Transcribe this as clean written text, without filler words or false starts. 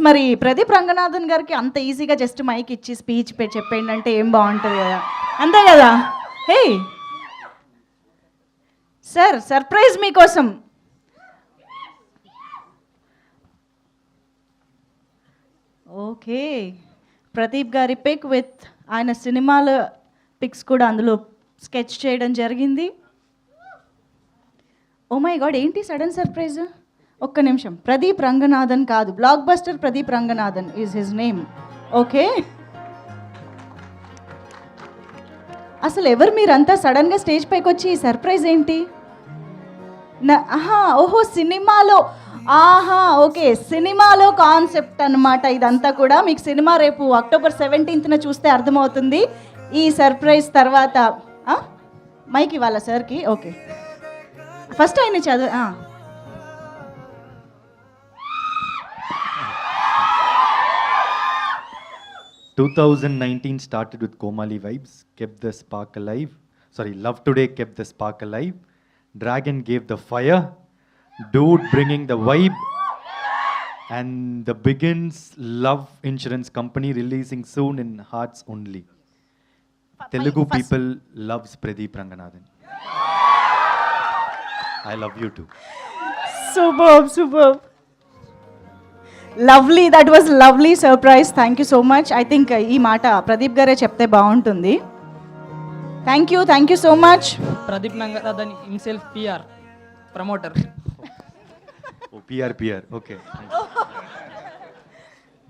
మరి ప్రదీప్ రంగనాథన్ గారికి అంత ఈజీగా జస్ట్ మైక్ ఇచ్చి స్పీచ్ చెప్పేయండి అంటే ఏం బాగుంటుంది కదా, అంతే కదా? హే సార్, సర్ప్రైజ్ మీకోసం. ఓకే, ప్రదీప్ గారి పిక్ విత్ ఆయన సినిమాల పిక్స్ కూడా అందులో స్కెచ్ చేయడం జరిగింది. ఓ మై గాడ్, ఏంటి సడన్ సర్ప్రైజ్? ఒక్క నిమిషం. ప్రదీప్ రంగనాథన్ కాదు, block buster Pradeep Ranganathan is his name. Okay, అసలు ఎవరు మీరంతా సడన్గా స్టేజ్ పైకి వచ్చి ఈ సర్ప్రైజ్ ఏంటి? ఓహో సినిమాలో, ఓకే, సినిమాలో కాన్సెప్ట్ అన్నమాట ఇదంతా కూడా. మీకు సినిమా రేపు అక్టోబర్ 17th చూస్తే అర్థమవుతుంది. ఈ సర్ప్రైజ్ తర్వాత మైక్ ఇవ్వాలా సార్కి? ఓకే, ఫస్ట్ ఆయన చదువు. 2019 started with Komali vibes, kept the spark alive. Sorry, Love Today kept the spark alive. Dragon gave the fire. Dude bringing the vibe. And the Begins Love Insurance Company releasing soon in hearts only. Telugu people loves Pradeep Ranganathan. I love you too. Superb. Lovely, that was lovely surprise. Thank you so much. I think ఈ మాట ప్రదీప్ గారే చెప్తే బాగుంటుంది. Thank you so much. Pradeep Ranganathan himself PR promoter. PR, okay.